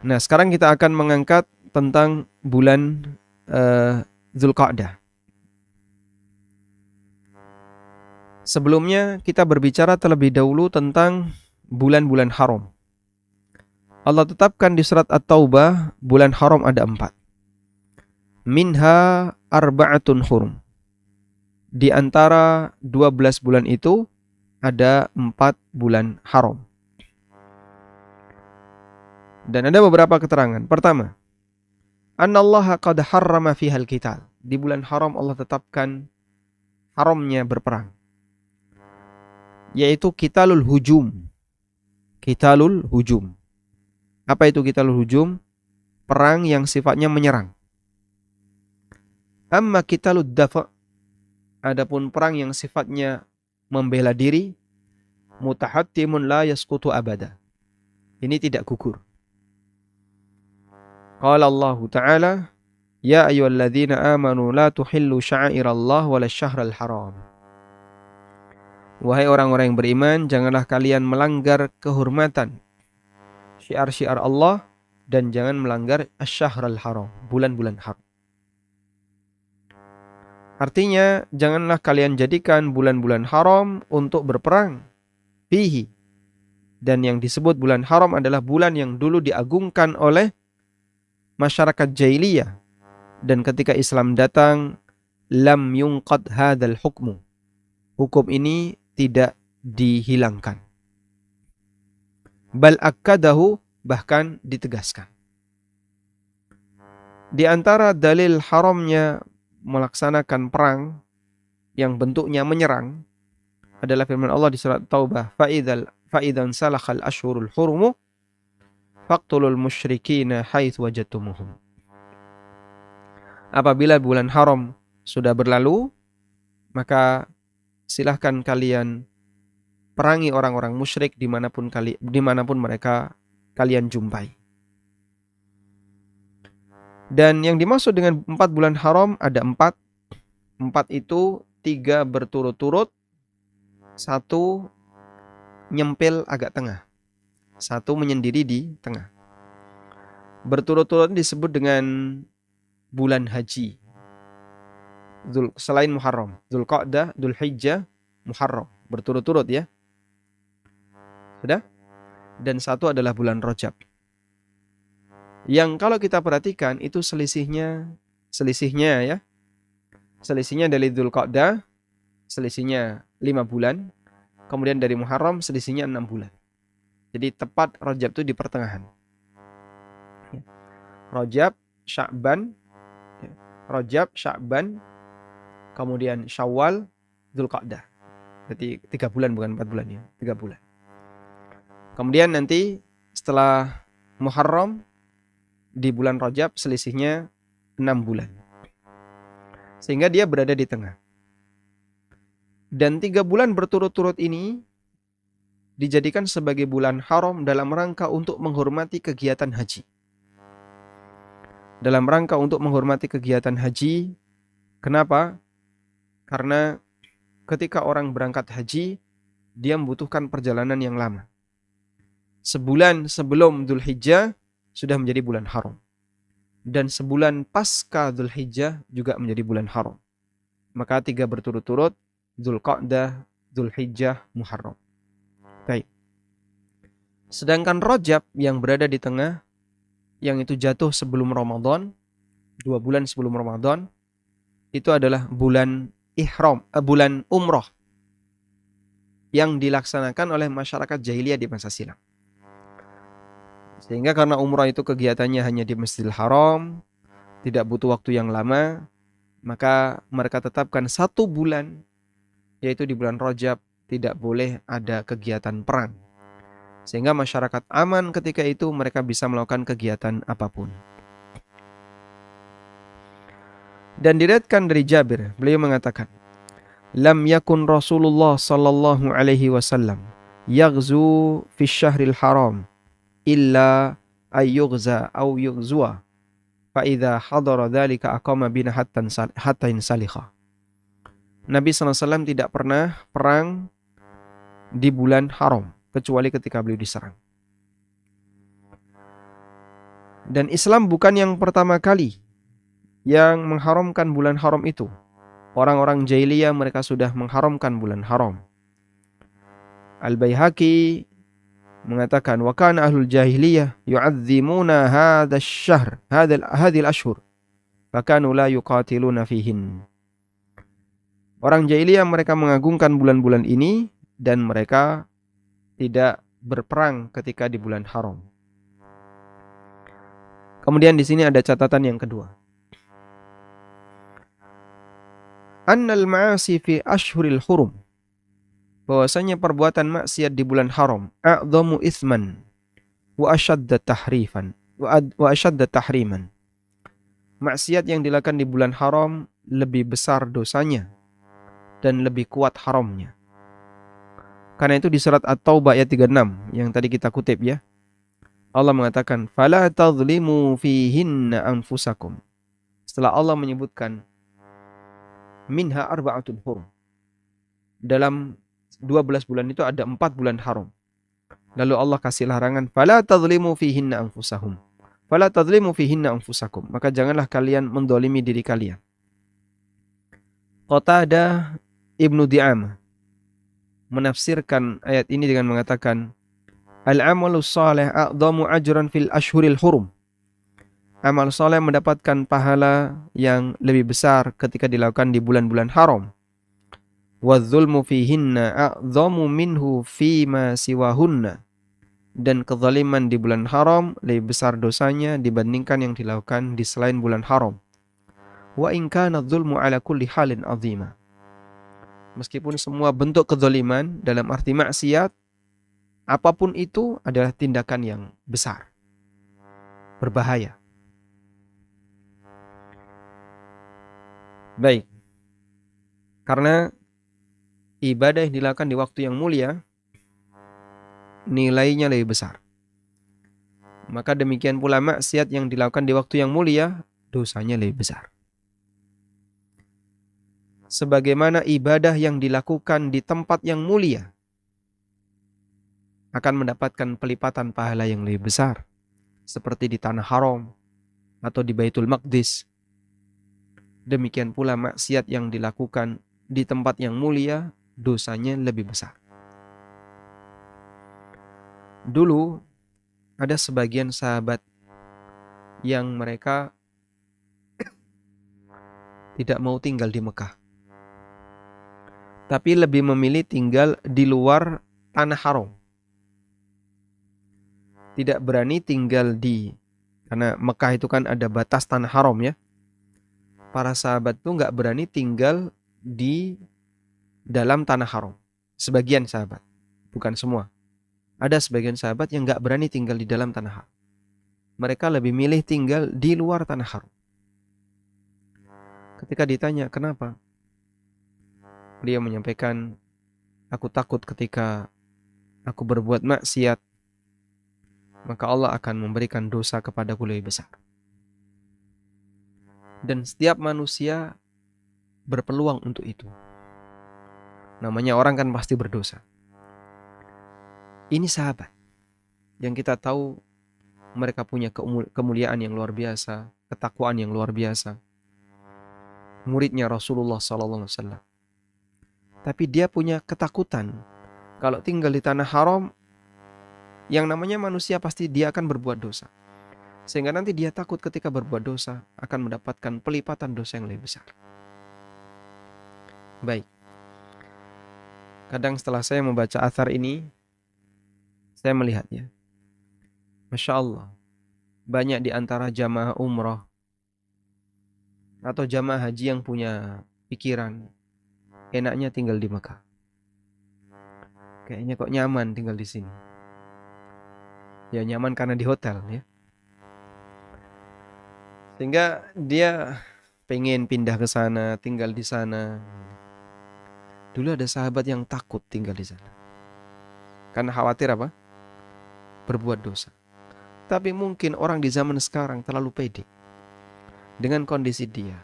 Nah, sekarang kita akan mengangkat tentang bulan Zulqa'dah. Sebelumnya kita berbicara terlebih dahulu tentang bulan-bulan haram. Allah tetapkan di surat At-Taubah bulan haram ada 4. Minha arba'atun hurum. Di antara 12 bulan itu ada 4 bulan haram. Dan ada beberapa keterangan. Pertama, annallaha qad harrama fihal qital. Di bulan haram Allah tetapkan haramnya berperang. Yaitu qitalul hujum. Qitalul hujum. Apa itu qitalul hujum? Perang yang sifatnya menyerang. Amma qitalud dafa', adapun perang yang sifatnya membela diri, mutahattimun la yasqutu abada. Ini tidak gugur. Qala Allah Ta'ala, ya ayyuhalladzina amanu la tuhillu sya'airallah wala syahral haram. Wahai orang-orang yang beriman, janganlah kalian melanggar kehormatan syiar-syiar Allah dan jangan melanggar asy-syahral haram, bulan-bulan haram. Artinya, janganlah kalian jadikan bulan-bulan haram untuk berperang fihi. Dan yang disebut bulan haram adalah bulan yang dulu diagungkan oleh masyarakat jahiliyah. Dan ketika Islam datang, lam yunqad hadzal hukmu. Hukum ini tidak dihilangkan. Bal akkadahu, bahkan ditegaskan. Di antara dalil haramnya melaksanakan perang yang bentuknya menyerang adalah firman Allah di surat Taubah, fa'idzan salakhal ashhurul hurumu faqtulul musyrikina haitsu wajadtumuhum. Apabila bulan haram sudah berlalu, maka silahkan kalian perangi orang-orang musyrik dimanapun mereka kalian jumpai. Dan yang dimaksud dengan 4 bulan haram ada 4. 4 itu 3 berturut-turut, 1 nyempil agak tengah, 1 menyendiri di tengah. Berturut-turut disebut dengan bulan haji. Selain Muharram, Zulqa'dah, Dzulhijjah, Muharram, berturut-turut ya. Sudah? Dan 1 adalah bulan Rajab. Yang kalau kita perhatikan itu selisihnya ya. Selisihnya dari Dzulqa'dah, selisihnya 5 bulan. Kemudian dari Muharram selisihnya 6 bulan. Jadi tepat Rajab itu di pertengahan. Rajab, Sya'ban, kemudian Syawal, Dzulqa'dah. Berarti 3 bulan bukan 4 bulan ya, 3 bulan. Kemudian nanti setelah Muharram di bulan Rajab selisihnya 6 bulan. Sehingga dia berada di tengah. Dan 3 bulan berturut-turut ini dijadikan sebagai bulan haram dalam rangka untuk menghormati kegiatan haji. Dalam rangka untuk menghormati kegiatan haji. Kenapa? Karena ketika orang berangkat haji, dia membutuhkan perjalanan yang lama. Sebulan sebelum Dzulhijjah sudah menjadi bulan haram. Dan sebulan pasca Dzulhijjah juga menjadi bulan haram. Maka 3 berturut-turut, Dzulqa'dah, Dzulhijjah, Muharram. Baik. Sedangkan Rajab yang berada di tengah, yang itu jatuh sebelum Ramadan, 2 bulan sebelum Ramadan, itu adalah bulan ihram, bulan umroh yang dilaksanakan oleh masyarakat jahiliyah di masa silam. Sehingga karena umrah itu kegiatannya hanya di Masjidil Haram, tidak butuh waktu yang lama, maka mereka tetapkan 1 bulan, yaitu di bulan Rajab, tidak boleh ada kegiatan perang. Sehingga masyarakat aman ketika itu, mereka bisa melakukan kegiatan apapun. Dan diriwayatkan dari Jabir, beliau mengatakan, lam yakun Rasulullah sallallahu alaihi wasallam yaghzu fi syahril haram illa ayyughza aw yughzuwa fa idza hadara dzalika aqama bina hatta insalikha. Nabi SAW tidak pernah perang di bulan haram kecuali ketika beliau diserang. Dan Islam bukan yang pertama kali yang mengharamkan bulan haram itu. Orang-orang jahiliyah mereka sudah mengharamkan bulan haram. Al-Baihaqi mengatakan wa kana ahlul jahiliyah yu'azzimuna hadzal syahr hadhil ashhur fakanu la yuqatiluna fihin. Orang jahiliyah mereka mengagungkan bulan-bulan ini dan mereka tidak berperang ketika di bulan haram. Kemudian di sini ada catatan yang kedua. Annal ma'asi fi ashhuril hurum. Bahwasanya perbuatan maksiat di bulan haram a'dhamu itsman wa ashadda tahrifan wa ashadda tahriman. Maksiat yang dilakukan di bulan haram lebih besar dosanya dan lebih kuat haramnya. Karena itu di surat At-Taubah ayat 36 yang tadi kita kutip ya. Allah mengatakan fala tadhlimu fihinna anfusakum. Setelah Allah menyebutkan minha arba'atul hurum. Dalam 12 bulan itu ada 4 bulan haram. Lalu Allah kasih larangan fala tadhlimu fihinna anfusahum. Fala tadhlimu fihinna anfusakum. Maka janganlah kalian mendolimi diri kalian. Qatadah Ibnu Di'amah menafsirkan ayat ini dengan mengatakan al-amalu salih a'dhamu ajran fil ashhuril hurum. Amal saleh mendapatkan pahala yang lebih besar ketika dilakukan di bulan-bulan haram. Wadzulmu fihinna a'dhamu minhu fima siwahunna. Dan kezaliman di bulan haram lebih besar dosanya dibandingkan yang dilakukan di selain bulan haram. Wa in kana dzulmu ala kulli halin 'azima. Meskipun semua bentuk kezaliman dalam arti maksiat, apapun itu adalah tindakan yang besar, berbahaya. Baik, karena ibadah yang dilakukan di waktu yang mulia, nilainya lebih besar. Maka demikian pula maksiat yang dilakukan di waktu yang mulia, dosanya lebih besar. Sebagaimana ibadah yang dilakukan di tempat yang mulia akan mendapatkan pelipatan pahala yang lebih besar, seperti di tanah haram atau di Baitul Maqdis. Demikian pula maksiat yang dilakukan di tempat yang mulia, dosanya lebih besar. Dulu ada sebagian sahabat yang mereka tidak mau tinggal di Mekah, tapi lebih memilih tinggal di luar tanah haram. Tidak berani tinggal karena Mekah itu kan ada batas tanah haram ya. Para sahabat tuh nggak berani tinggal di dalam tanah haram. Sebagian sahabat, bukan semua. Ada sebagian sahabat yang nggak berani tinggal di dalam tanah haram. Mereka lebih milih tinggal di luar tanah haram. Ketika ditanya kenapa, beliau menyampaikan, aku takut ketika aku berbuat maksiat, maka Allah akan memberikan dosa kepadaku lebih besar. Dan setiap manusia berpeluang untuk itu. Namanya orang kan pasti berdosa. Ini sahabat yang kita tahu mereka punya kemuliaan yang luar biasa, ketakwaan yang luar biasa. Muridnya Rasulullah SAW. Tapi dia punya ketakutan kalau tinggal di tanah haram, yang namanya manusia pasti dia akan berbuat dosa. Sehingga nanti dia takut ketika berbuat dosa akan mendapatkan pelipatan dosa yang lebih besar. Baik. Kadang setelah saya membaca athar ini, saya melihatnya. Masya Allah, banyak di antara jamaah umrah atau jamaah haji yang punya pikiran enaknya tinggal di Mekah. Kayaknya kok nyaman tinggal di sini. Ya nyaman karena di hotel ya. Sehingga dia pengen pindah ke sana, tinggal di sana. Dulu ada sahabat yang takut tinggal di sana. Karena khawatir apa? Berbuat dosa. Tapi mungkin orang di zaman sekarang terlalu pede. Dengan kondisi dia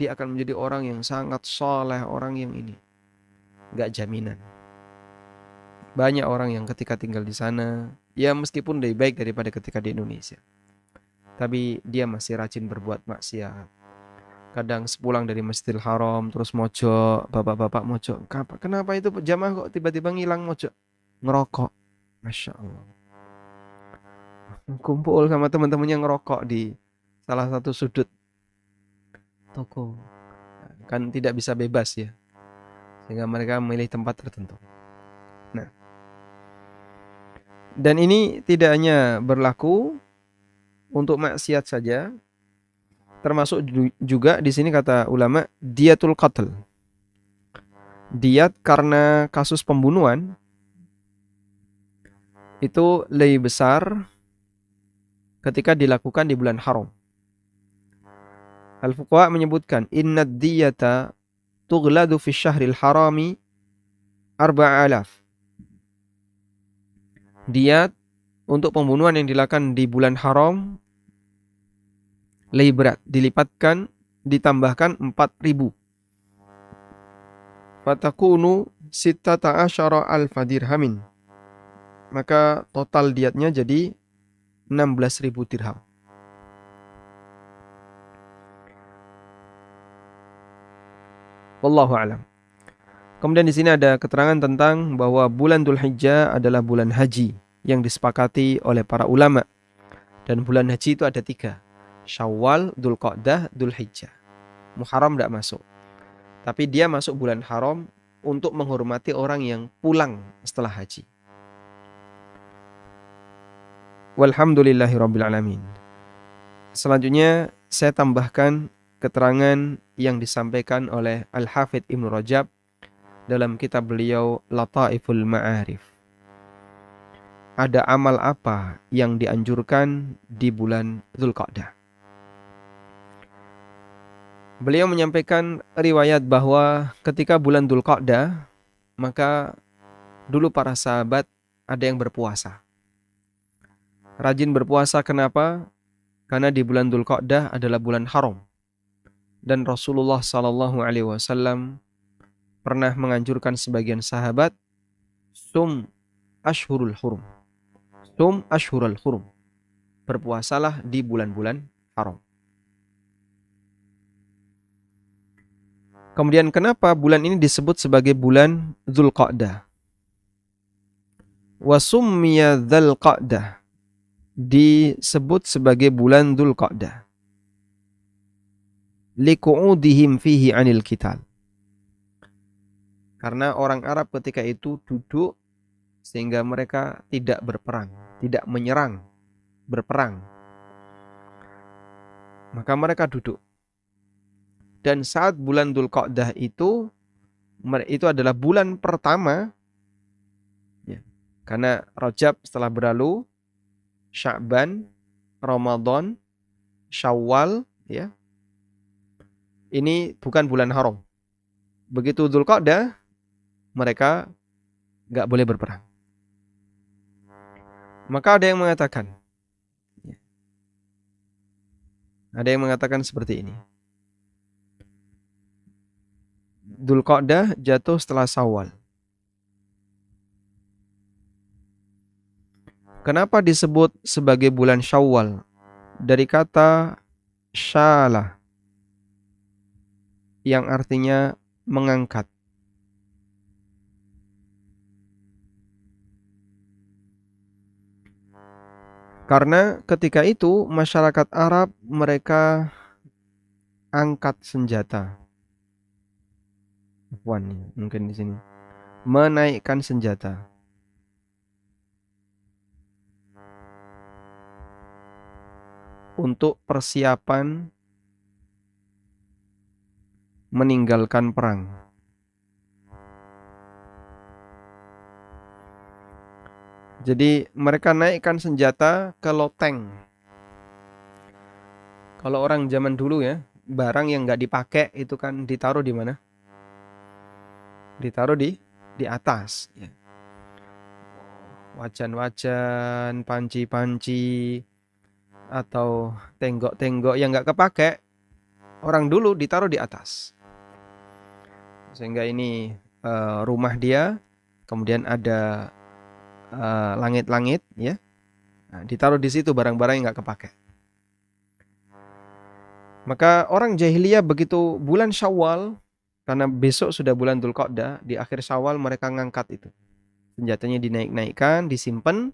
akan menjadi orang yang sangat soleh, orang yang ini. Gak jaminan. Banyak orang yang ketika tinggal di sana, ya meskipun lebih baik daripada ketika di Indonesia. tapi dia masih rajin berbuat maksiat. Kadang sepulang dari Masjidil Haram terus mojok, bapak-bapak mojok. Kenapa itu jamaah kok tiba-tiba ngilang mojok? Ngerokok. Masya Allah. Kumpul sama teman-temannya ngerokok di salah satu sudut toko. Kan tidak bisa bebas ya. Sehingga mereka memilih tempat tertentu. Nah, dan ini tidak hanya berlaku untuk maksiat saja, termasuk juga di sini kata ulama diatul qatl. Diat karena kasus pembunuhan itu lebih besar ketika dilakukan di bulan haram. Al-fuqaha menyebutkan inna diyata tughladu fi syahril harami 4,000. Diat untuk pembunuhan yang dilakukan di bulan haram lebih berat, dilipatkan, ditambahkan 4.000. Fatakunu 16,000 dirhamin. Maka total diatnya jadi 16.000 dirham. Wallahu a'lam. Kemudian di sini ada keterangan tentang bahwa bulan Dzulhijjah adalah bulan haji yang disepakati oleh para ulama. Dan bulan haji itu ada 3. Syawal, Dzulqa'dah, Dzulhijjah. Muharram tidak masuk. Tapi dia masuk bulan haram untuk menghormati orang yang pulang setelah haji. Walhamdulillahirabbil alamin. Selanjutnya saya tambahkan keterangan yang disampaikan oleh Al-Hafidz Ibnu Rajab dalam kitab beliau Lataiful Ma'arif. Ada amal apa yang dianjurkan di bulan Dzulqa'dah? Beliau menyampaikan riwayat bahwa ketika bulan Dzulqa'dah, maka dulu para sahabat ada yang berpuasa. Rajin berpuasa kenapa? Karena di bulan Dzulqa'dah adalah bulan haram. Dan Rasulullah SAW pernah menganjurkan sebagian sahabat, sum ashhurul hurum. Sum ashhurul hurum. Berpuasalah di bulan-bulan haram. Kemudian kenapa bulan ini disebut sebagai bulan Dzulqa'dah? Wa summiya Dzulqa'dah, disebut sebagai bulan Dzulqa'dah liqu'udihim fihi 'anil qital. Karena orang Arab ketika itu duduk sehingga mereka tidak berperang, tidak menyerang, berperang. Maka mereka duduk. Dan saat bulan Dzulqa'dah itu adalah bulan pertama ya, karena Rajab setelah berlalu, Sya'ban, Ramadan, Syawal ya. Ini bukan bulan haram. Begitu Dzulqa'dah mereka enggak boleh berperang. Maka ada yang mengatakan seperti ini. Dzulqa'dah jatuh setelah Syawal. Kenapa disebut sebagai bulan Syawal? Dari kata syala yang artinya mengangkat. Karena ketika itu masyarakat Arab mereka angkat senjata. Mungkin di sini menaikkan senjata. Untuk persiapan meninggalkan perang. Jadi mereka naikkan senjata ke loteng. Kalau orang zaman dulu ya, barang yang nggak dipakai itu kan ditaruh di mana? Ditaruh di atas. Ya. Wajan-wajan, panci-panci, atau tenggok-tenggok yang nggak kepake, orang dulu ditaruh di atas. Sehingga ini rumah dia, kemudian ada langit-langit, ya, nah, ditaruh di situ barang-barang yang nggak kepake. Maka orang jahiliyah begitu bulan Syawal, karena besok sudah bulan Dzulqa'dah, di akhir Syawal mereka ngangkat itu. Senjatanya dinaik-naikkan, disimpan,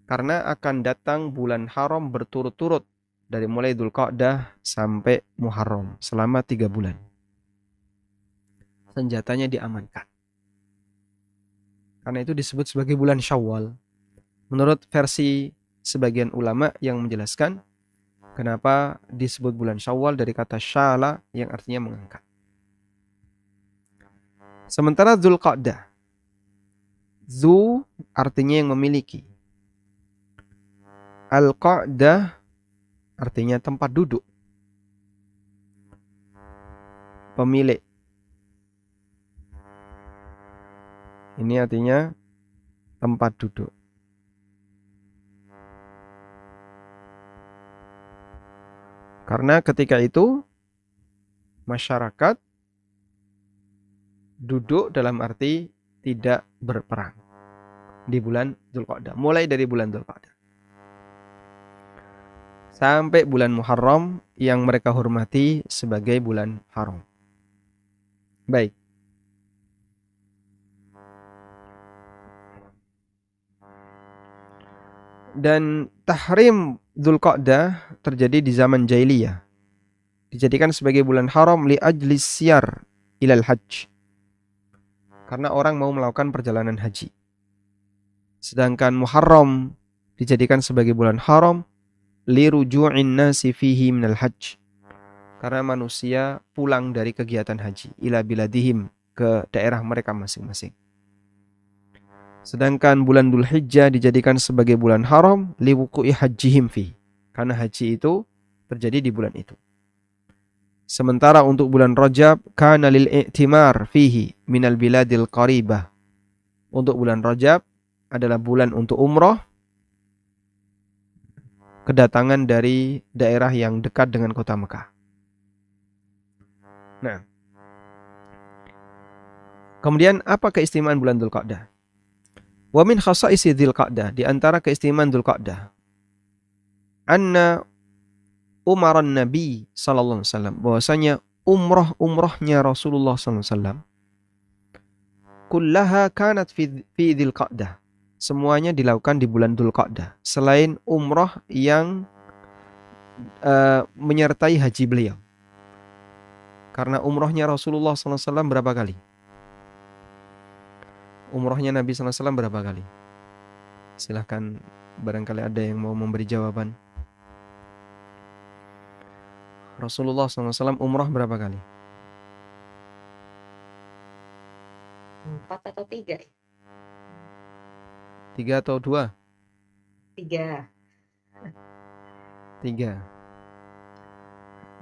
karena akan datang bulan haram berturut-turut dari mulai Dzulqa'dah sampai Muharram selama 3 bulan. Senjatanya diamankan. Karena itu disebut sebagai bulan Syawal. Menurut versi sebagian ulama yang menjelaskan kenapa disebut bulan Syawal dari kata syala yang artinya mengangkat. Sementara Dzulqa'dah, Dzu artinya yang memiliki. Al-Qa'dah artinya tempat duduk. Pemilik. Ini artinya tempat duduk. Karena ketika itu masyarakat duduk dalam arti tidak berperang di bulan Dzulqa'dah. Mulai dari bulan Dzulqa'dah sampai bulan Muharram yang mereka hormati sebagai bulan haram. Baik. Dan tahrim Dzulqa'dah terjadi di zaman jahiliyah. Dijadikan sebagai bulan haram li ajlis siyar ilal hajj. Karena orang mau melakukan perjalanan haji. Sedangkan Muharram dijadikan sebagai bulan haram li ruju'in nasi fihi minal hajj. Karena manusia pulang dari kegiatan haji ila biladihim, ke daerah mereka masing-masing. Sedangkan bulan Dzulhijjah dijadikan sebagai bulan haram li wuqu'i hajjihim fi. Karena haji itu terjadi di bulan itu. Sementara untuk bulan Rajab kana lil i'timar fihi minal biladil qaribah. Untuk bulan Rajab adalah bulan untuk umrah, kedatangan dari daerah yang dekat dengan kota Mekah. Nah, kemudian apa keistimewaan bulan Dzulqa'dah? Wa min khasaisi Dzulqa'dah, di antara keistimewaan Dzulqa'dah, anna umaran Nabi sallallahu alaihi wasallam, bahwasanya umrahnya Rasulullah sallallahu alaihi wasallam kullaha kanat fi Dzulqa'dah. Semuanya dilakukan di bulan Dzulqa'dah, selain umrah yang menyertai haji beliau. Karena umrahnya Rasulullah sallallahu alaihi wasallam berapa kali? Umrahnya Nabi sallallahu alaihi wasallam berapa kali? Silahkan, barangkali ada yang mau memberi jawaban. Rasulullah SAW umrah berapa kali? 4 atau 3? 3 atau 2? 3. 3.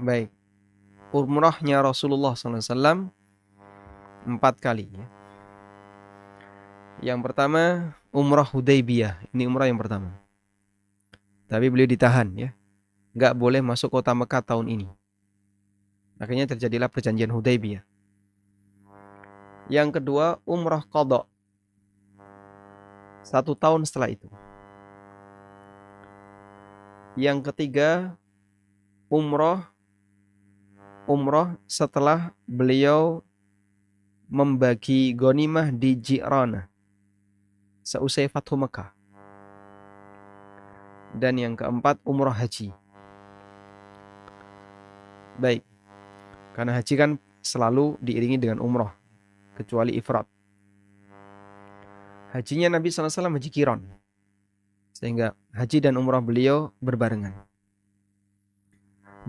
Baik. Umrahnya Rasulullah SAW 4 kali. Yang pertama umrah Hudaybiyah. Ini umrah yang pertama. Tapi beliau ditahan ya. Nggak boleh masuk kota Mekah tahun ini. Akhirnya terjadilah perjanjian Hudaybiyah. Yang kedua umrah qadha. 1 tahun setelah itu. Yang ketiga umrah setelah beliau membagi ghanimah di Ji'rana seusai Fathu Mekah. Dan yang keempat umrah haji. Baik. Karena haji kan selalu diiringi dengan umrah, kecuali ifrad. Hajinya Nabi SAW haji qiran. Sehingga haji dan umrah beliau berbarengan.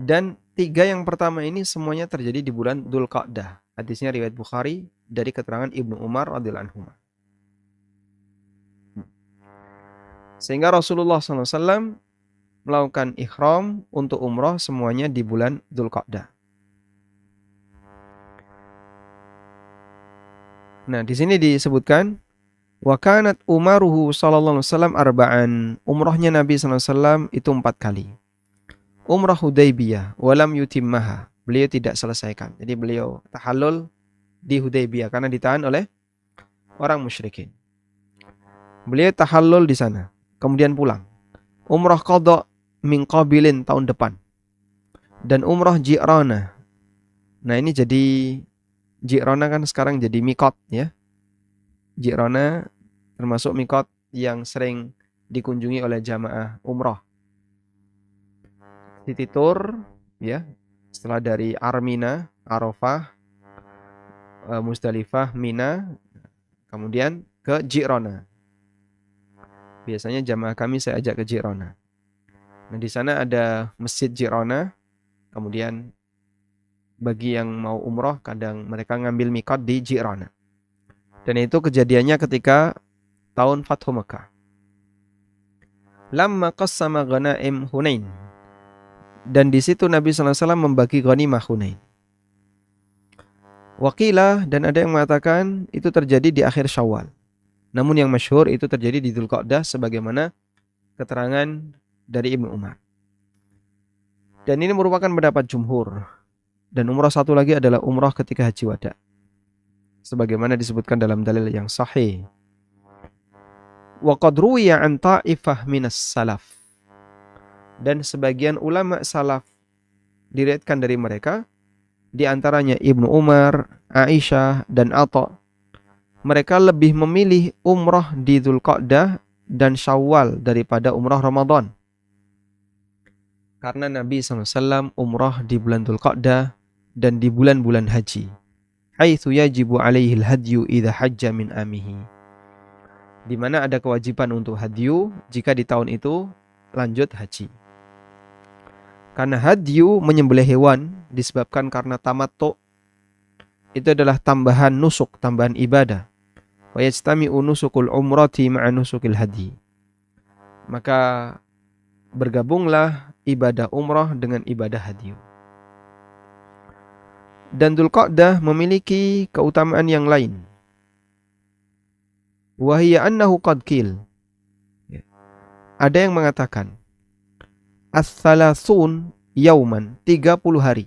Dan 3 yang pertama ini semuanya terjadi di bulan Dzulqa'dah. Hadisnya riwayat Bukhari dari keterangan Ibnu Umar radhiyallahu anhu. Sehingga Rasulullah SAW melakukan ihram untuk umrah semuanya di bulan Dzulqa'dah. Nah, di sini disebutkan wa kanat umaruhu sallallahu alaihi wasallam arba'an. Umrahnya Nabi sallallahu alaihi wasallam itu 4 kali. Umrah Hudaybiyah walam yutimmaha. Beliau tidak selesaikan. Jadi beliau tahallul di Hudaybiyah karena ditahan oleh orang musyrikin. Beliau tahallul di sana, kemudian pulang. Umrah qadha min qabilin tahun depan. dan umroh Ji'rana. Nah, ini jadi Ji'rana kan sekarang jadi mikot ya. Ji'rana termasuk mikot yang sering dikunjungi oleh jamaah umroh. City Tour ya. Setelah dari Armina, Arafah, Musdalifah, Mina, kemudian ke Ji'rana. Biasanya jamaah kami saya ajak ke Ji'rana. Nah, di sana ada Masjid Ji'rana. Kemudian bagi yang mau umroh kadang mereka ngambil mikot di Ji'rana. Dan itu kejadiannya ketika tahun Fathu Makkah. Lamma qassama ghanaim Hunain. Dan di situ Nabi SAW membagi ghanimah Hunain. Waqilah, dan ada yang mengatakan itu terjadi di akhir Syawal. Namun yang masyhur itu terjadi di Dzulqa'dah sebagaimana keterangan dari Ibnu Umar. Dan ini merupakan pendapat jumhur. Dan umrah satu lagi adalah umrah ketika haji wada. Sebagaimana disebutkan dalam dalil yang sahih. Wa qad ruwiya an ta'ifah minas salaf. Dan sebagian ulama salaf diriwayatkan dari mereka, di antaranya Ibnu Umar, Aisyah, dan Atha. Mereka lebih memilih umrah di Dzulqa'dah dan Syawal daripada umrah Ramadan. Karena Nabi SAW umrah di bulan Dzulqa'dah dan di bulan-bulan haji. Haitsu yajibu alaihil hadyu idza hajja min amihi. Di mana ada kewajiban untuk hadyu jika di tahun itu lanjut haji. Karena hadyu menyembelih hewan disebabkan karena tamattu, itu adalah tambahan nusuk, tambahan ibadah. Wa yajtami'u nusukul umrati ma'a nusukil hadi. Maka bergabunglah ibadah umrah dengan ibadah hadyu. Dan Dzulqa'dah memiliki keutamaan yang lain. Wa hiya annahu qad qil. Ada yang mengatakan as-salasun yauman, 30 hari.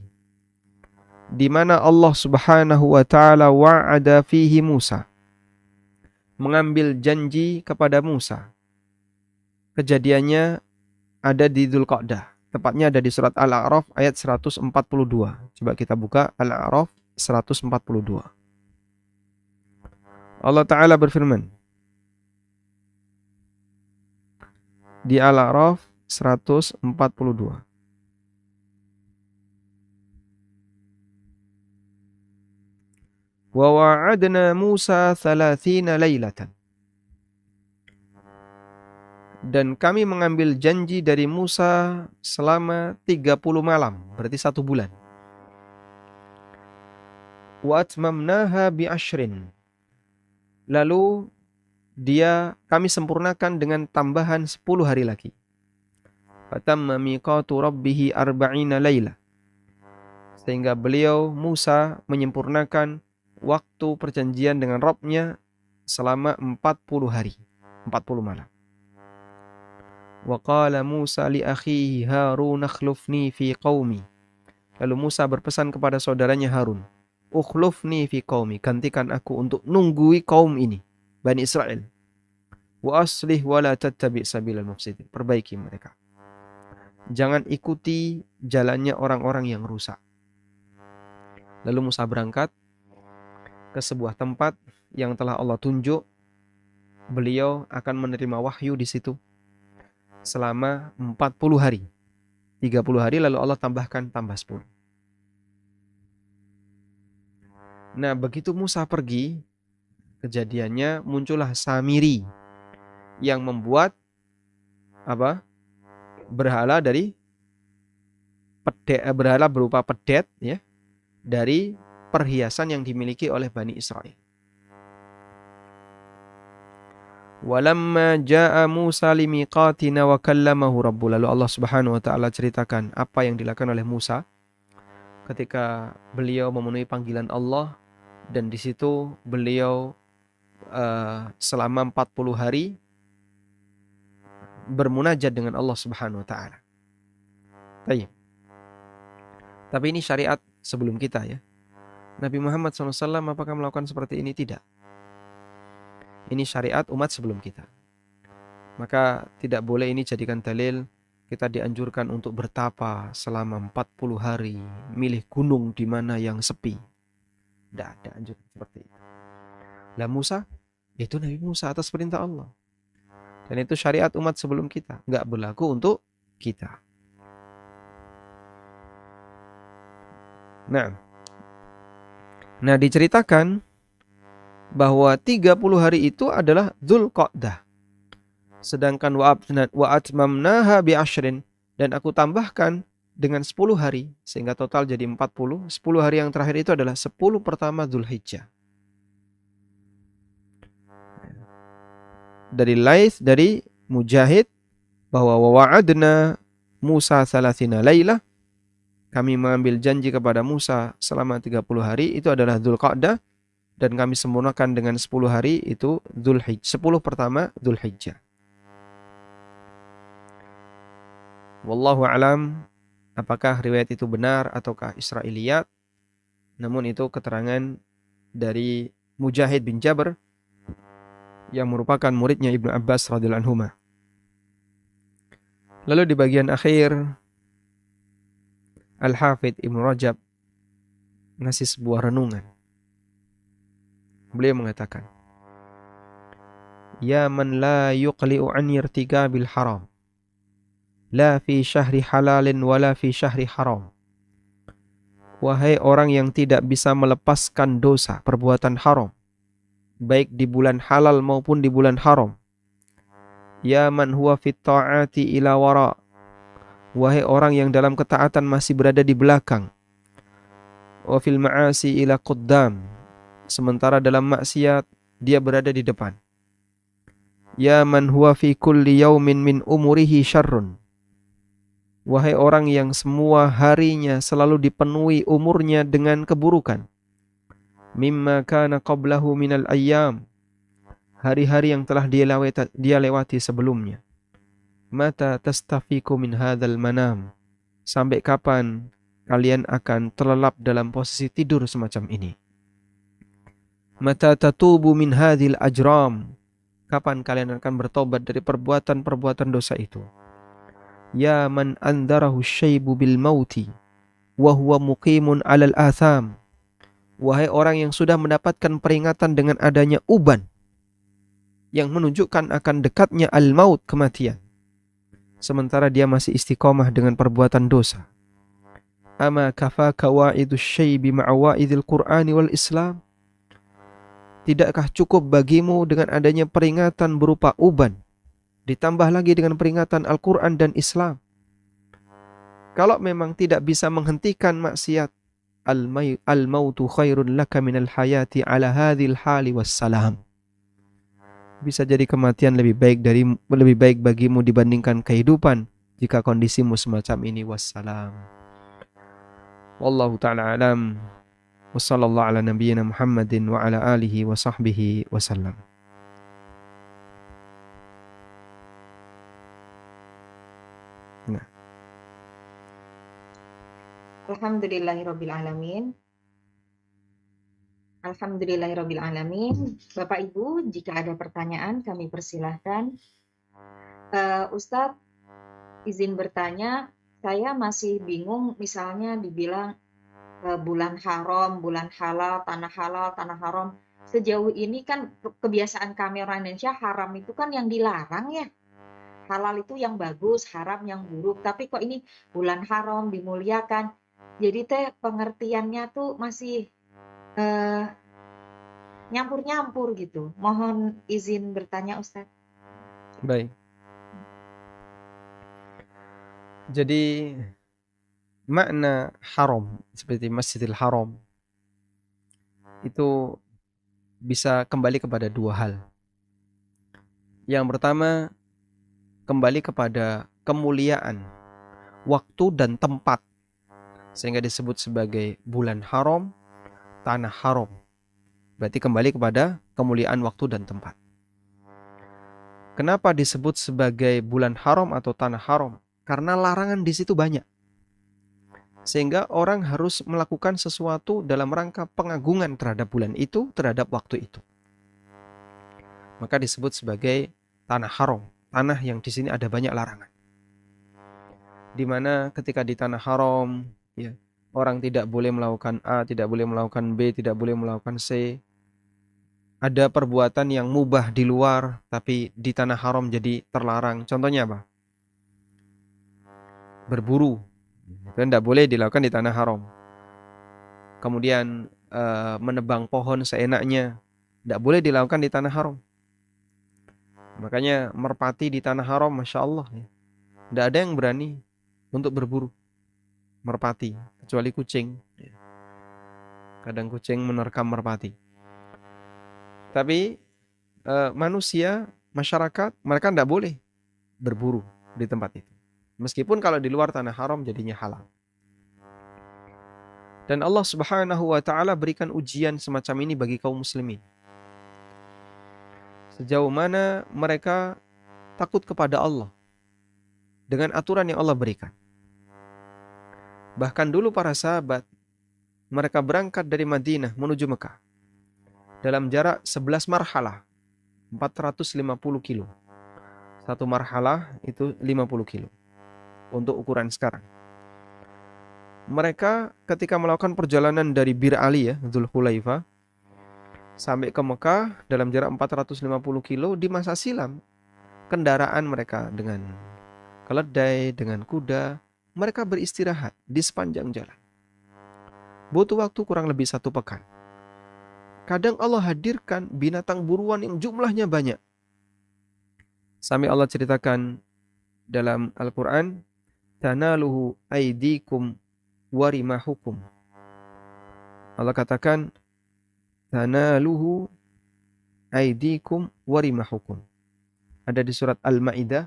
Di mana Allah Subhanahu wa taala wa'ada fihi Musa, mengambil janji kepada Musa. Kejadiannya ada di Dzulqa'dah. Tepatnya ada di surat Al-A'raf ayat 142. Coba kita buka Al-A'raf 142. Allah Ta'ala berfirman di Al-A'raf 142. Wa wa'adna Musa 30 lailatan. Dan kami mengambil janji dari Musa selama 30 malam, berarti 1 bulan. Wa atmamnaha bi ashrin. Lalu kami sempurnakan dengan tambahan 10 hari lagi. Fatamma miqatu rabbih 40 laila. Sehingga beliau Musa menyempurnakan waktu perjanjian dengan Rabb-nya selama 40 hari, 40 malam. Wa qala Musa li akhihi Harun akhlufni fi qaumi. Lalu Musa berpesan kepada saudaranya Harun, ukhlufni fi qaumi, gantikan aku untuk nunggui kaum ini, Bani Israel. Wa aslih wa la tattabi' sabilal mufsidin. Perbaiki mereka. Jangan ikuti jalannya orang-orang yang rusak. Lalu Musa berangkat ke sebuah tempat yang telah Allah tunjuk. Beliau akan menerima wahyu di situ selama 40 hari. 30 hari lalu Allah tambah 10. Nah, begitu Musa pergi, kejadiannya muncullah Samiri yang membuat berhala berhala berupa pedet ya, dari perhiasan yang dimiliki oleh Bani Israel. Walamma jaa Musa limiqatina wa kallamahu rabbuh. Lalu Allah Subhanahu wa taala ceritakan apa yang dilakukan oleh Musa ketika beliau memenuhi panggilan Allah, dan di situ beliau selama 40 hari bermunajat dengan Allah Subhanahu wa taala. Tapi ini syariat sebelum kita ya. Nabi Muhammad SAW apakah melakukan seperti ini? Tidak. Ini syariat umat sebelum kita. Maka tidak boleh ini jadikan dalil kita dianjurkan untuk bertapa selama 40 hari, milih gunung di mana yang sepi. Tidak ada anjuran seperti itu. Lah Musa, itu Nabi Musa atas perintah Allah. Dan itu syariat umat sebelum kita, nggak berlaku untuk kita. Nah, diceritakan bahwa 30 hari itu adalah Dzulqa'dah. Sedangkan wa atmamnaha bi asyrin, dan aku tambahkan dengan 10 hari sehingga total jadi 40. 10 hari yang terakhir itu adalah 10 pertama Dzulhijjah. Dari Laits, dari Mujahid, bahwa wa wa'adna Musa 30 lailah, kami mengambil janji kepada Musa selama 30 hari, itu adalah Dzulqa'dah, dan kami sempurnakan dengan 10 hari, itu Dzulhijjah, 10 pertama Dzulhijjah. Wallahu alam, apakah riwayat itu benar ataukah Israiliyat? Namun itu keterangan dari Mujahid bin Jabr yang merupakan muridnya Ibnu Abbas radhiyallahu anhu. Lalu di bagian akhir Al-Hafidh Ibnu Rajab ngasih sebuah renungan. Beliau mengatakan, ya man la yuqli'u an irtikabil haram, la fi syahri halalin wala fi syahri haram. Wahai orang yang tidak bisa melepaskan dosa, perbuatan haram, baik di bulan halal maupun di bulan haram. Ya man huwa fit ta'ati ila wara, wahai orang yang dalam ketaatan masih berada di belakang. Wa fil ma'asi ila qaddam, sementara dalam maksiat dia berada di depan. Ya man huwa fi kulli yaumin min umurihi syarrun, wahai orang yang semua harinya selalu dipenuhi umurnya dengan keburukan. Mimma kana qablahu minal ayyam, hari-hari yang telah dia lewati sebelumnya. Mata tastafiku min hadzal manam, sampai kapan kalian akan terlelap dalam posisi tidur semacam ini. Mata tatubu min hadzal ajram, kapan kalian akan bertobat dari perbuatan-perbuatan dosa itu. Ya man andarahu syaibu bil mauti wa huwa muqimun 'alal atham, wahai orang yang sudah mendapatkan peringatan dengan adanya uban yang menunjukkan akan dekatnya al-maut, kematian, sementara dia masih istiqomah dengan perbuatan dosa. Ama kafaka wa'idus syaibi ma'a wa'idil Qur'ani wal Islam, tidakkah cukup bagimu dengan adanya peringatan berupa uban ditambah lagi dengan peringatan Al-Quran dan Islam? Kalau memang tidak bisa menghentikan maksiat, al-mautu khairun laka minal hayati ala hadhil hali wassalam, bisa jadi kematian lebih baik bagimu dibandingkan kehidupan jika kondisimu semacam ini. Wassalam. Wallahu ta'ala alam. Wa sallallahu ala nabiyyina Muhammadin wa ala alihi wa sahbihi wasallam. Alhamdulillahirabbil alamin. Alhamdulillahirabbil alamin. Bapak Ibu, jika ada pertanyaan kami persilahkan. Ustadz, izin bertanya, saya masih bingung, misalnya dibilang bulan haram, bulan halal, tanah haram. Sejauh ini kan kebiasaan kami orang Indonesia, haram itu kan yang dilarang ya. Halal itu yang bagus, haram yang buruk. Tapi kok ini bulan haram dimuliakan. Jadi pengertiannya tuh masih nyampur-nyampur gitu. Mohon izin bertanya Ustaz. Baik. Jadi makna haram seperti Masjidil Haram itu bisa kembali kepada dua hal. Yang pertama, kembali kepada kemuliaan waktu dan tempat, sehingga disebut sebagai bulan haram, tanah haram. Berarti kembali kepada kemuliaan waktu dan tempat. Kenapa disebut sebagai bulan haram atau tanah haram? Karena larangan di situ banyak. Sehingga orang harus melakukan sesuatu dalam rangka pengagungan terhadap bulan itu, terhadap waktu itu. Maka disebut sebagai tanah haram, tanah yang di sini ada banyak larangan. di mana ketika di tanah haram, ya, orang tidak boleh melakukan A, tidak boleh melakukan B, tidak boleh melakukan C. Ada perbuatan yang mubah di luar, tapi di tanah haram jadi terlarang. Contohnya apa? Berburu. Itu tidak boleh dilakukan di tanah haram. Kemudian menebang pohon seenaknya, tidak boleh dilakukan di tanah haram. Makanya merpati di tanah haram, Masya Allah, ya. Tidak ada yang berani untuk berburu merpati, kecuali kucing. Kadang kucing menerkam merpati. Tapi manusia, masyarakat, mereka tidak boleh berburu di tempat itu. Meskipun kalau di luar tanah haram jadinya halal. Dan Allah Subhanahu wa taala berikan ujian semacam ini bagi kaum muslimin. Sejauh mana mereka takut kepada Allah dengan aturan yang Allah berikan. Bahkan dulu para sahabat, mereka berangkat dari Madinah menuju Mekah dalam jarak 11 marhalah, 450 kilo. Satu marhalah itu 50 kilo untuk ukuran sekarang. Mereka ketika melakukan perjalanan dari Bir Ali, ya, Dzul Hulaifah, sampai ke Mekah dalam jarak 450 kilo, di masa silam kendaraan mereka dengan keledai, dengan kuda, mereka beristirahat di sepanjang jalan. Butuh waktu kurang lebih 1 pekan. Kadang Allah hadirkan binatang buruan yang jumlahnya banyak. Sampai Allah ceritakan dalam Al-Quran, tanaluhu aidikum warimahukum. Allah katakan, tanaluhu aidikum warimahukum. Ada di surat Al-Ma'idah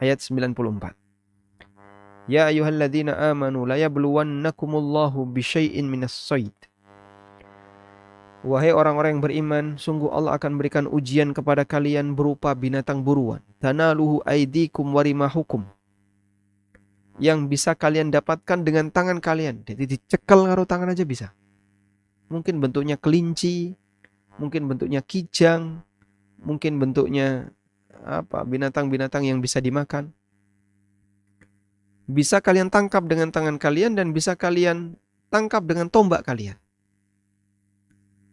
ayat 94. Ya ayyuhalladzina amanu la yabluwannakumullahu bisyai'in minas sayd. Wahai orang-orang yang beriman, sungguh Allah akan berikan ujian kepada kalian berupa binatang buruan. Tanaluhu aidikum warimahukum. Yang bisa kalian dapatkan dengan tangan kalian. Jadi dicekal ngaruh tangan aja bisa. Mungkin bentuknya kelinci, mungkin bentuknya kijang, mungkin bentuknya binatang-binatang yang bisa dimakan. Bisa kalian tangkap dengan tangan kalian dan bisa kalian tangkap dengan tombak kalian.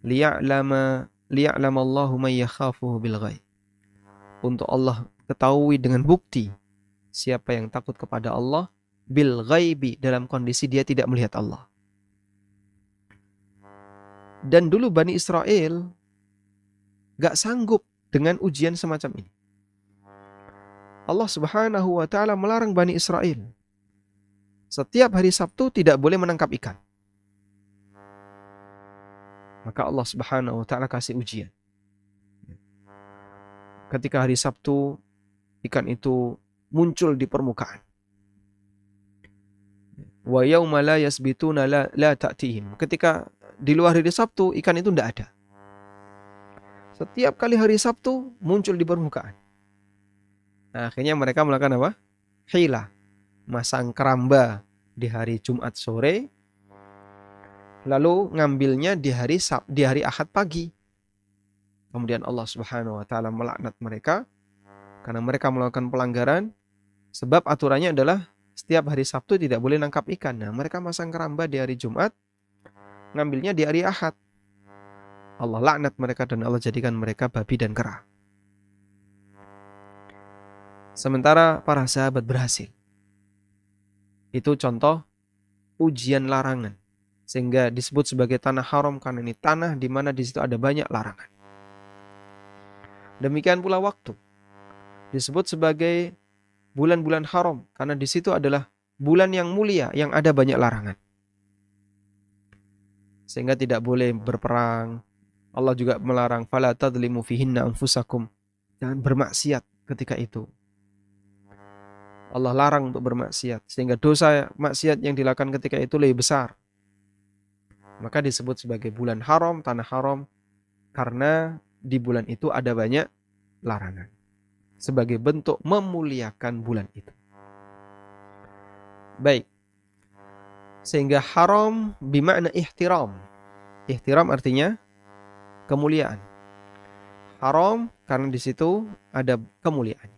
Liya'lamallahu man yakhafuhu bil ghaib. Untuk Allah ketahui dengan bukti siapa yang takut kepada Allah bil ghaibi, dalam kondisi dia tidak melihat Allah. Dan dulu Bani Israel gak sanggup dengan ujian semacam ini. Allah Subhanahu wa taala melarang Bani Israel setiap hari Sabtu tidak boleh menangkap ikan. Maka Allah Subhanahu wa taala kasih ujian. Ketika hari Sabtu, ikan itu muncul di permukaan. Wa yauma la yasbituna la ta'tihim. Ketika di luar hari Sabtu, ikan itu tidak ada. Setiap kali hari Sabtu muncul di permukaan. Nah, akhirnya mereka melakukan apa? Hilah. Masang keramba di hari Jumat sore, lalu ngambilnya di hari Ahad pagi. Kemudian Allah Subhanahu wa taala melaknat mereka karena mereka melakukan pelanggaran, sebab aturannya adalah setiap hari Sabtu tidak boleh nangkap ikan. Nah, mereka masang keramba di hari Jumat, ngambilnya di hari Ahad. Allah laknat mereka dan Allah jadikan mereka babi dan kera. Sementara para sahabat berhasil. Itu contoh ujian larangan. Sehingga disebut sebagai tanah haram karena ini tanah di mana di situ ada banyak larangan. Demikian pula waktu. Disebut sebagai bulan-bulan haram karena di situ adalah bulan yang mulia yang ada banyak larangan. Sehingga tidak boleh berperang. Allah juga melarang fala tadlimu fihinna anfusakum. Jangan bermaksiat ketika itu. Allah larang untuk bermaksiat sehingga dosa maksiat yang dilakukan ketika itu lebih besar. Maka disebut sebagai bulan haram, tanah haram karena di bulan itu ada banyak larangan. Sebagai bentuk memuliakan bulan itu. Baik. Sehingga haram bermakna ihtiram. Ihtiram artinya kemuliaan. Haram karena di situ ada kemuliaan.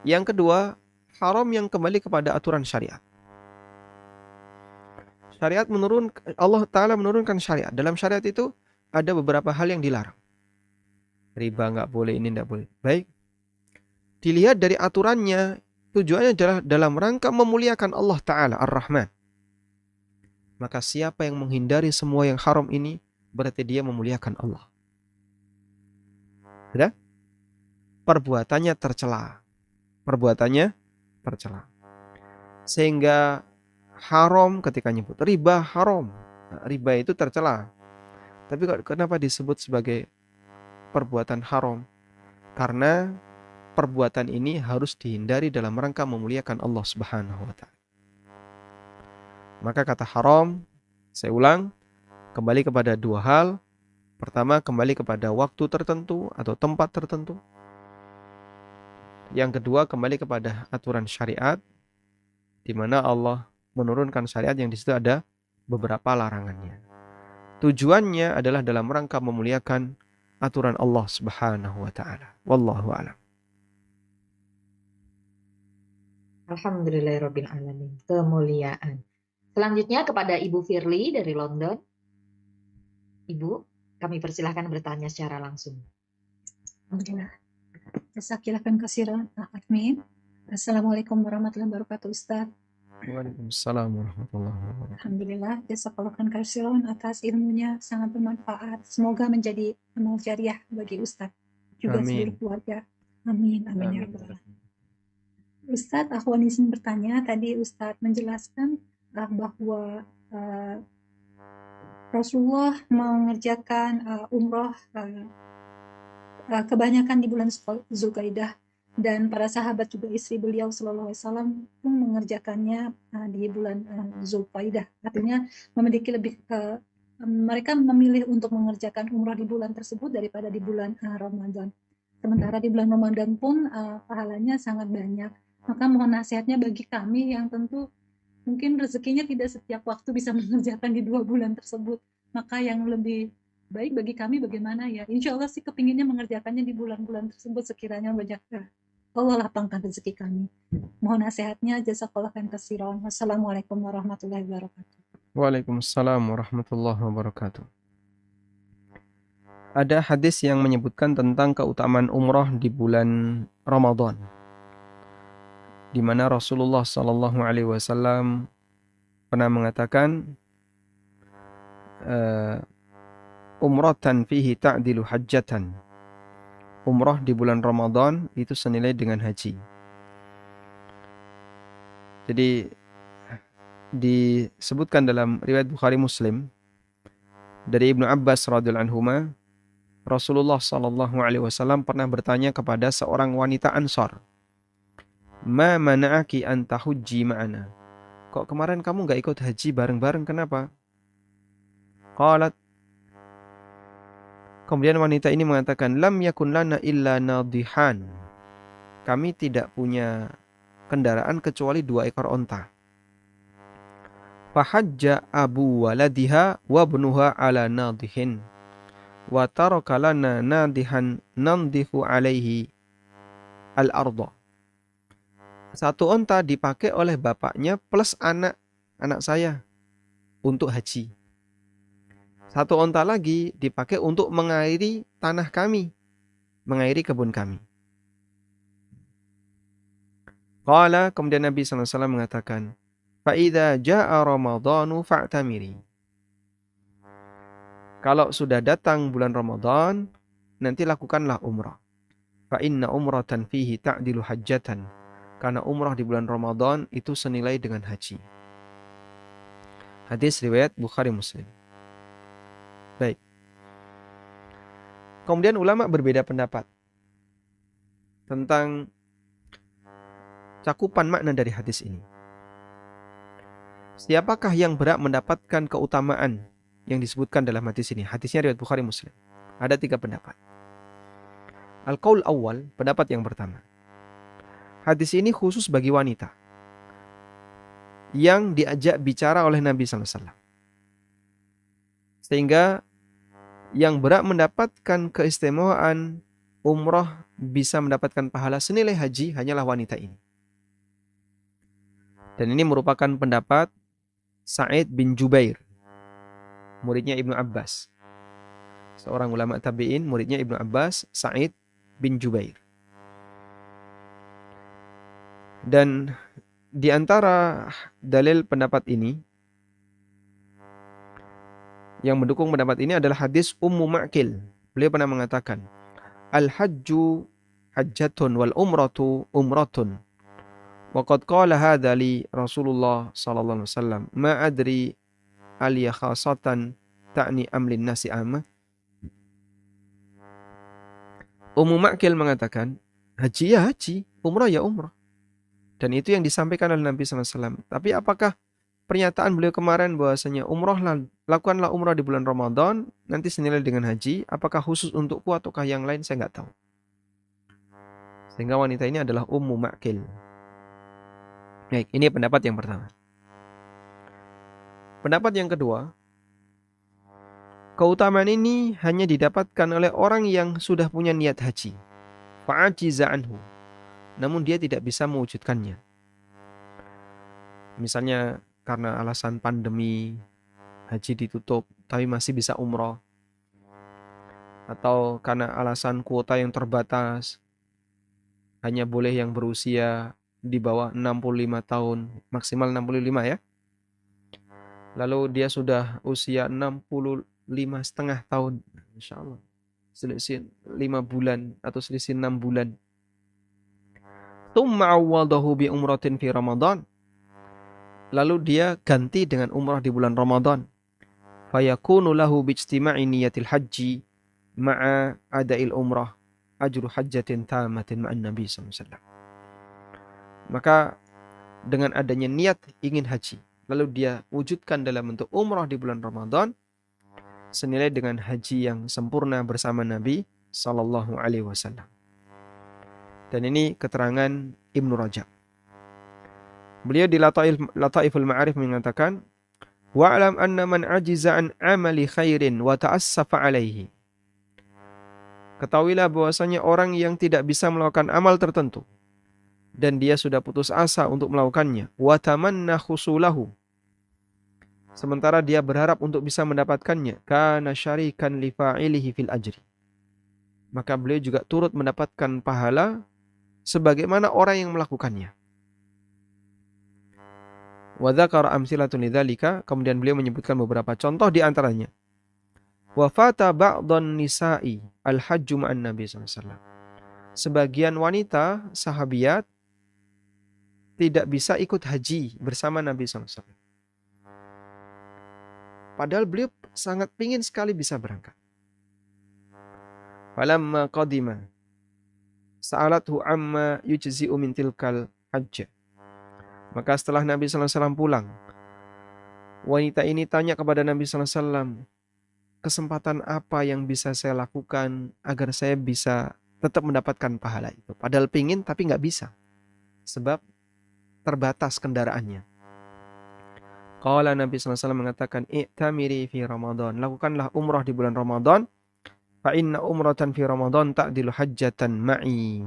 Yang kedua, haram yang kembali kepada aturan syariat. Allah Ta'ala menurunkan syariat. Dalam syariat itu ada beberapa hal yang dilarang. Riba nggak boleh, ini nggak boleh. Baik. Dilihat dari aturannya, tujuannya adalah dalam rangka memuliakan Allah Ta'ala Ar-Rahman. Maka siapa yang menghindari semua yang haram ini, berarti dia memuliakan Allah. Sudah? Perbuatannya tercela. Sehingga haram ketika nyebut. Riba haram. Nah, riba itu tercela. Tapi kenapa disebut sebagai perbuatan haram? Karena perbuatan ini harus dihindari dalam rangka memuliakan Allah Subhanahu wa Ta'ala. Maka kata haram, saya ulang, kembali kepada dua hal. Pertama, kembali kepada waktu tertentu atau tempat tertentu. Yang kedua, kembali kepada aturan syariat, di mana Allah menurunkan syariat yang di situ ada beberapa larangannya. Tujuannya adalah dalam rangka memuliakan aturan Allah Subhanahu wa Ta'ala. Wallahu a'lam. Alhamdulillahirabbil alamin. Kemuliaan. Selanjutnya kepada Ibu Firly dari London. Ibu, kami persilahkan bertanya secara langsung. Alhamdulillah. Jazakallahu khairan, Admin. Assalamualaikum warahmatullahi wabarakatuh, Ustaz. Waalaikumsalam warahmatullahi wabarakatuh. Alhamdulillah, jazakallahu khairan atas ilmunya, sangat bermanfaat. Semoga menjadi amal jariah bagi Ustaz juga seluruh keluarga. Amin, amin ya rabbal alamin. Ustaz, aku izin bertanya, tadi Ustaz menjelaskan bahwa Rasulullah mengerjakan umroh kebanyakan di bulan Zulqaidah, dan para sahabat juga istri beliau Sallallahu Alaihi Wasallam pun mengerjakannya di bulan Zulqaidah. Artinya memiliki mereka memilih untuk mengerjakan umroh di bulan tersebut daripada di bulan Ramadan. Sementara di bulan Ramadan pun pahalanya sangat banyak. Maka mohon nasihatnya bagi kami yang tentu mungkin rezekinya tidak setiap waktu bisa mengerjakan di 2 bulan tersebut. Maka yang lebih baik bagi kami bagaimana ya? Insya Allah sih kepinginnya mengerjakannya di bulan-bulan tersebut sekiranya banyak Allah lapangkan rezeki kami. Mohon nasihatnya, jazakallahu khairan. Wassalamualaikum warahmatullahi wabarakatuh. Waalaikumsalam warahmatullahi wabarakatuh. Ada hadis yang menyebutkan tentang keutamaan umroh di bulan Ramadan, di mana Rasulullah Sallallahu Alaihi Wasallam pernah mengatakan, umratan fihi ta'dilu hajjatan. Umrah di bulan Ramadan itu senilai dengan haji. Jadi disebutkan dalam riwayat Bukhari Muslim dari Ibnu Abbas radhiyallahu anhuma, Rasulullah sallallahu alaihi wasallam pernah bertanya kepada seorang wanita Ansar, "Ma mana'aki an tahujji ma'ana?" Kok kemarin kamu enggak ikut haji bareng-bareng, kenapa? Qalat, kemudian wanita ini mengatakan, "Lam yakun lana illa nadihan." Kami tidak punya kendaraan kecuali 2 ekor onta. Fahajja abu waladiha wa ibnuha ala nadihin wa taraka lana nadihan nandihu alaihi al-arda. 1 onta dipakai oleh bapaknya plus anak saya untuk haji. 1 onta lagi dipakai untuk mengairi tanah kami, mengairi kebun kami. Qala, kemudian Nabi SAW mengatakan, "Fa'idha ja'a Ramadhanu fa'tamiri." Kalau sudah datang bulan Ramadan, nanti lakukanlah umrah. Fa'inna umratan fihi ta'dilu hajjatan. Karena umrah di bulan Ramadan itu senilai dengan haji. Hadis riwayat Bukhari Muslim. Baik. Kemudian ulama berbeda pendapat tentang cakupan makna dari hadis ini. Siapakah yang berhak mendapatkan keutamaan yang disebutkan dalam hadis ini? Hadisnya riwayat Bukhari Muslim. Ada 3 pendapat. Al-qaul awal, pendapat yang pertama. Hadis ini khusus bagi wanita yang diajak bicara oleh Nabi SAW. Sehingga yang berhak mendapatkan keistimewaan umrah bisa mendapatkan pahala senilai haji hanyalah wanita ini. Dan ini merupakan pendapat Sa'id bin Jubair, muridnya Ibnu Abbas. Seorang ulama tabi'in, muridnya Ibnu Abbas, Sa'id bin Jubair. Dan di antara dalil pendapat ini, yang mendukung pendapat ini adalah hadis Ummu Ma'qil. Beliau pernah mengatakan, Al-hajju hajjatun wal umratu umratun. Wa qad qala hadha li Rasulullah sallallahu alaihi wasallam, ma adri aliya khasatan ta'ni amlin nasi amma. Ummu Ma'qil mengatakan, haji ya haji, umrah ya umrah. Dan itu yang disampaikan oleh Nabi sallallahu alaihi wasallam. Tapi apakah pernyataan beliau kemarin bahwasanya lakukanlah umrah di bulan Ramadan, nanti senilai dengan haji, apakah khusus untukku ataukah yang lain, saya nggak tahu. Sehingga wanita ini adalah Ummu Ma'qil. Baik, ini pendapat yang pertama. Pendapat yang kedua, keutamaan ini hanya didapatkan oleh orang yang sudah punya niat haji. Fa'ajiza anhu. Namun dia tidak bisa mewujudkannya. Misalnya karena alasan pandemi, haji ditutup, tapi masih bisa umroh. Atau karena alasan kuota yang terbatas, hanya boleh yang berusia di bawah 65 tahun, maksimal 65 ya. Lalu dia sudah usia 65,5 tahun, Insya Allah, selisih 5 bulan atau selisih 6 bulan. Tsumma awwadahu bi umratin fi Ramadan. Lalu dia ganti dengan umrah di bulan Ramadan. Fayakunu lahu bijtima'i niyatil haji ma'a ada'il umrah ajru hajjatin tamatin ma'an Nabi SAW. Maka dengan adanya niat ingin haji, lalu dia wujudkan dalam bentuk umrah di bulan Ramadan, senilai dengan haji yang sempurna bersama Nabi Sallallahu Alaihi Wasallam. Dan ini keterangan Ibnu Rajab. Beliau di Lataiful Ma'arif mengatakan, wa'lam anna man ajiza an amali khairin wa ta'assafa alaihi. Ketahuilah bahwasanya orang yang tidak bisa melakukan amal tertentu dan dia sudah putus asa untuk melakukannya, wa tamanna khusulahu, sementara dia berharap untuk bisa mendapatkannya, kana syarikan li fa'ilihi fil ajri, maka beliau juga turut mendapatkan pahala sebagaimana orang yang melakukannya. Wa dzakara amtsilatun lidzalika, kemudian beliau menyebutkan beberapa contoh di antaranya. Wa fata ba'dhan nisa'i al-hajju ma'an Nabi sallallahu alaihi wasallam. Sebagian wanita sahabiat tidak bisa ikut haji bersama Nabi SAW. Padahal beliau sangat ingin sekali bisa berangkat. Falamma qadima sa'alathu amma yujzi'u min tilkal hajj. Maka setelah Nabi SAW pulang, wanita ini tanya kepada Nabi SAW, kesempatan apa yang bisa saya lakukan agar saya bisa tetap mendapatkan pahala itu. Padahal pingin tapi nggak bisa. Sebab terbatas kendaraannya. Qala Nabi SAW mengatakan, i'tamiri fi Ramadan. Lakukanlah umrah di bulan Ramadan. Fa inna umratan fi Ramadan ta'dilu hajjatan ma'i.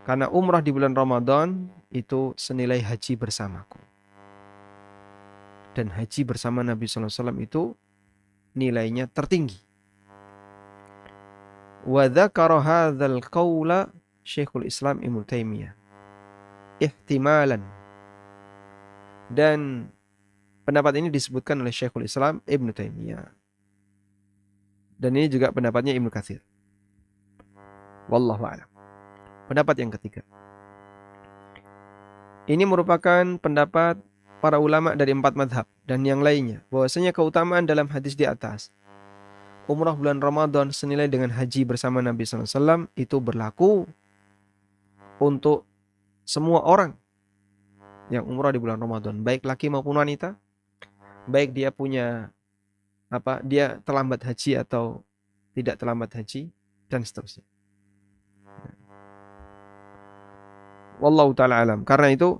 Karena umrah di bulan Ramadan itu senilai haji bersamaku. Dan haji bersama Nabi SAW itu nilainya tertinggi. Wa dzakara hadzal qaula Syekhul Islam Ibnu Taimiyah ihtimalan. Dan pendapat ini disebutkan oleh Syekhul Islam Ibnu Taimiyah. Dan ini juga pendapatnya Ibnu Katsir. Wallahu a'lam. Pendapat yang ketiga. Ini merupakan pendapat para ulama dari 4 mazhab dan yang lainnya, bahwasanya keutamaan dalam hadis di atas, umrah bulan Ramadan senilai dengan haji bersama Nabi SAW, itu berlaku untuk semua orang yang umrah di bulan Ramadan, baik laki maupun wanita, baik dia punya dia terlambat haji atau tidak terlambat haji, dan seterusnya. Wallahu ta'ala alam. Karena itu,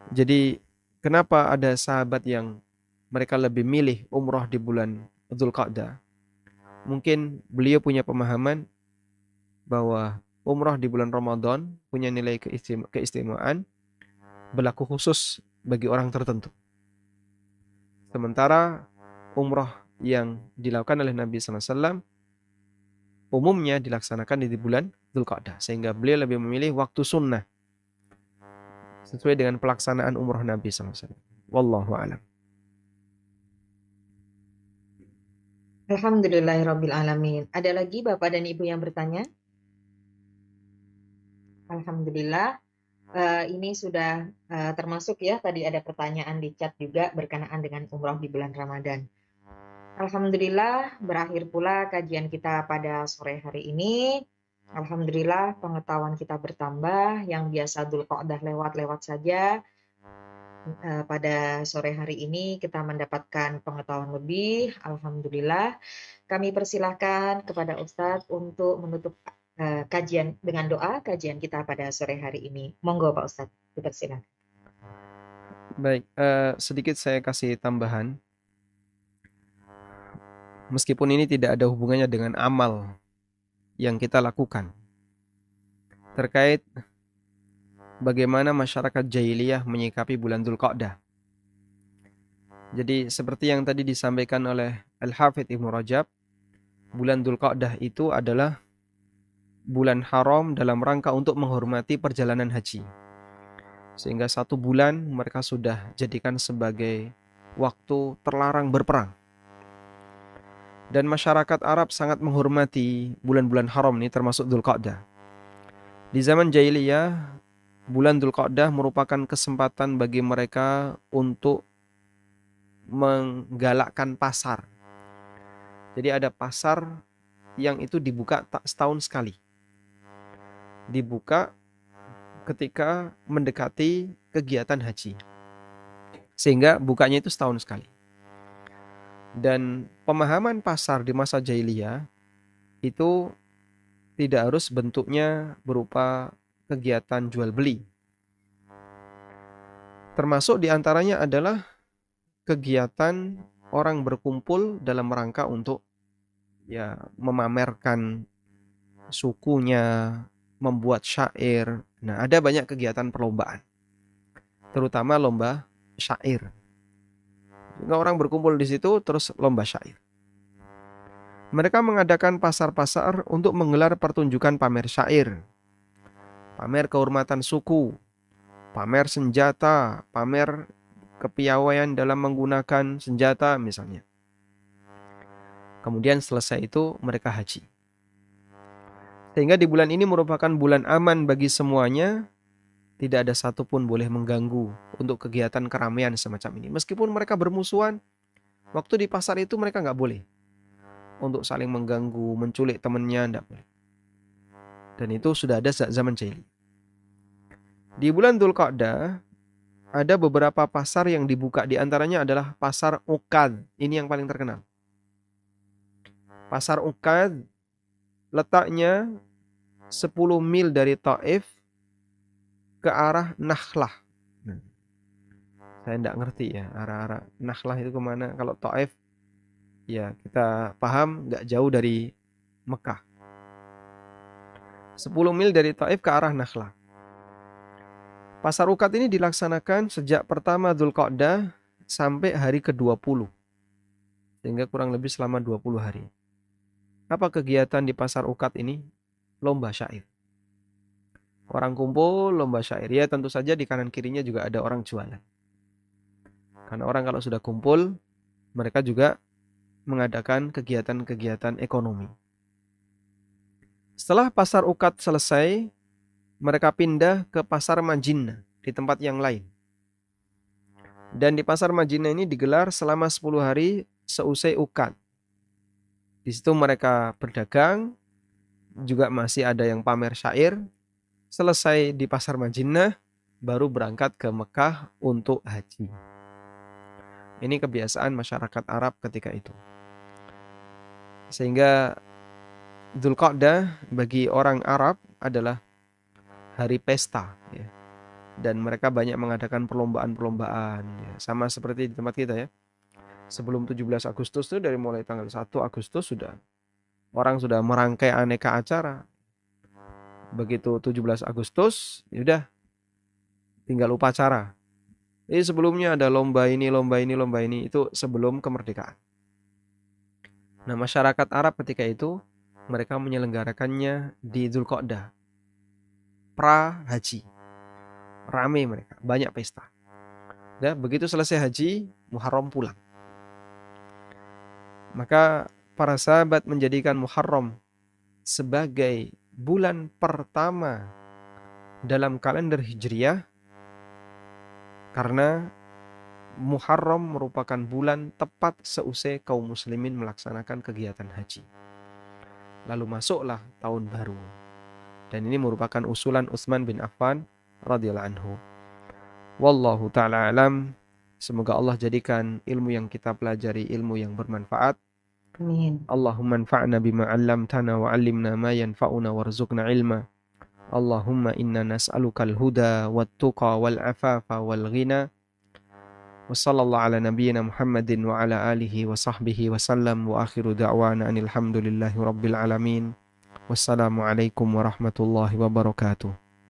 jadi kenapa ada sahabat yang mereka lebih milih umrah di bulan Dzulqa'dah? Mungkin beliau punya pemahaman bahwa umrah di bulan Ramadan punya nilai keistimewaan, berlaku khusus bagi orang tertentu. Sementara umroh yang dilakukan oleh Nabi SAW umumnya dilaksanakan di bulan Dzulqa'dah, sehingga beliau lebih memilih waktu sunnah sesuai dengan pelaksanaan umroh Nabi SAW. Wallahu a'lam. Alhamdulillahirabbil alamin. Ada lagi Bapak dan Ibu yang bertanya? Alhamdulillah. Ini sudah termasuk ya, tadi ada pertanyaan di chat juga berkenaan dengan umroh di bulan Ramadan. Alhamdulillah, berakhir pula kajian kita pada sore hari ini. Alhamdulillah, pengetahuan kita bertambah. Yang biasa Dzulqa'dah lewat-lewat saja, pada sore hari ini kita mendapatkan pengetahuan lebih. Alhamdulillah. Kami persilahkan kepada Ustadz untuk menutup kajian dengan doa kajian kita pada sore hari ini. Monggo Pak Ustadz, dipersilakan. Baik, sedikit saya kasih tambahan. Meskipun ini tidak ada hubungannya dengan amal yang kita lakukan, terkait bagaimana masyarakat jahiliyah menyikapi bulan Dzulqa'dah. Jadi seperti yang tadi disampaikan oleh Al-Hafidz Ibnu Rajab, bulan Dzulqa'dah itu adalah bulan haram dalam rangka untuk menghormati perjalanan haji. Sehingga 1 bulan mereka sudah jadikan sebagai waktu terlarang berperang. Dan masyarakat Arab sangat menghormati bulan-bulan haram ini, termasuk Dzulqa'dah. Di zaman jahiliyah, bulan Dzulqa'dah merupakan kesempatan bagi mereka untuk menggalakkan pasar. Jadi ada pasar yang itu dibuka setahun sekali. Dibuka ketika mendekati kegiatan haji. Sehingga bukanya itu setahun sekali. Dan pemahaman pasar di masa jahiliyah itu tidak harus bentuknya berupa kegiatan jual beli. Termasuk diantaranya adalah kegiatan orang berkumpul dalam rangka untuk ya memamerkan sukunya, membuat syair. Nah, ada banyak kegiatan perlombaan, terutama lomba syair. Orang berkumpul di situ terus lomba syair. Mereka mengadakan pasar-pasar untuk menggelar pertunjukan pamer syair, pamer kehormatan suku, pamer senjata, pamer kepiawaian dalam menggunakan senjata misalnya. Kemudian selesai itu mereka haji. Sehingga di bulan ini merupakan bulan aman bagi semuanya. Tidak ada satupun boleh mengganggu untuk kegiatan keramaian semacam ini. Meskipun mereka bermusuhan, waktu di pasar itu mereka nggak boleh untuk saling mengganggu, menculik temannya, nggak boleh. Dan itu sudah ada zaman jahiliyah. Di bulan Dzulqa'dah ada beberapa pasar yang dibuka, di antaranya adalah pasar Uqad. Ini yang paling terkenal. Pasar Uqad letaknya 10 mil dari Taif ke arah Nakhlah. Saya tidak ngerti ya arah-arah Nakhlah itu kemana. Kalau Taif ya kita paham nggak jauh dari Mekah. 10 mil dari Taif ke arah Nakhlah. Pasar Uqad ini dilaksanakan sejak pertama Dzulqa'dah sampai hari ke-20. Sehingga kurang lebih selama 20 hari. Apa kegiatan di pasar Uqad ini? Lomba syair. Orang kumpul, lomba syair. Ya tentu saja di kanan kirinya juga ada orang jualan. Karena orang kalau sudah kumpul, mereka juga mengadakan kegiatan-kegiatan ekonomi. Setelah pasar Uqad selesai, mereka pindah ke pasar Majinah di tempat yang lain. Dan di pasar Majinah ini digelar selama 10 hari seusai Uqad. Di situ mereka berdagang, juga masih ada yang pamer syair. Selesai di pasar Majinah, baru berangkat ke Mekah untuk haji. Ini kebiasaan masyarakat Arab ketika itu. Sehingga Dzulqa'dah bagi orang Arab adalah hari pesta. Ya. Dan mereka banyak mengadakan perlombaan-perlombaan. Ya. Sama seperti di tempat kita ya. Sebelum 17 Agustus itu dari mulai tanggal 1 Agustus orang sudah merangkai aneka acara. Begitu 17 Agustus, yaudah tinggal upacara. Sebelumnya ada lomba ini, itu sebelum kemerdekaan. Nah, masyarakat Arab ketika itu mereka menyelenggarakannya di Dzulqa'dah, pra haji. Rame mereka, banyak pesta. Dan begitu selesai haji, Muharram pulang. Maka para sahabat menjadikan Muharram sebagai bulan pertama dalam kalender Hijriah karena Muharram merupakan bulan tepat seusai kaum muslimin melaksanakan kegiatan haji. Lalu masuklah tahun baru. Dan ini merupakan usulan Utsman bin Affan radhiyallahu anhu. Wallahu ta'ala alam. Semoga Allah jadikan ilmu yang kita pelajari ilmu yang bermanfaat. Amin. Allahumma anfa'na bima 'allamtana wa 'allimna ma yanfa'una warzuqna ilma. Allahumma inna nas'alukal huda wat-tuqa wal 'afafa wal ghina. Wa sallallahu ala nabiyyina Muhammadin wa ala alihi wa sahbihi wa sallam wa akhiru da'wana anil hamdulillahi rabbil alamin. Wassalamu alaikum warahmatullahi wabarakatuh.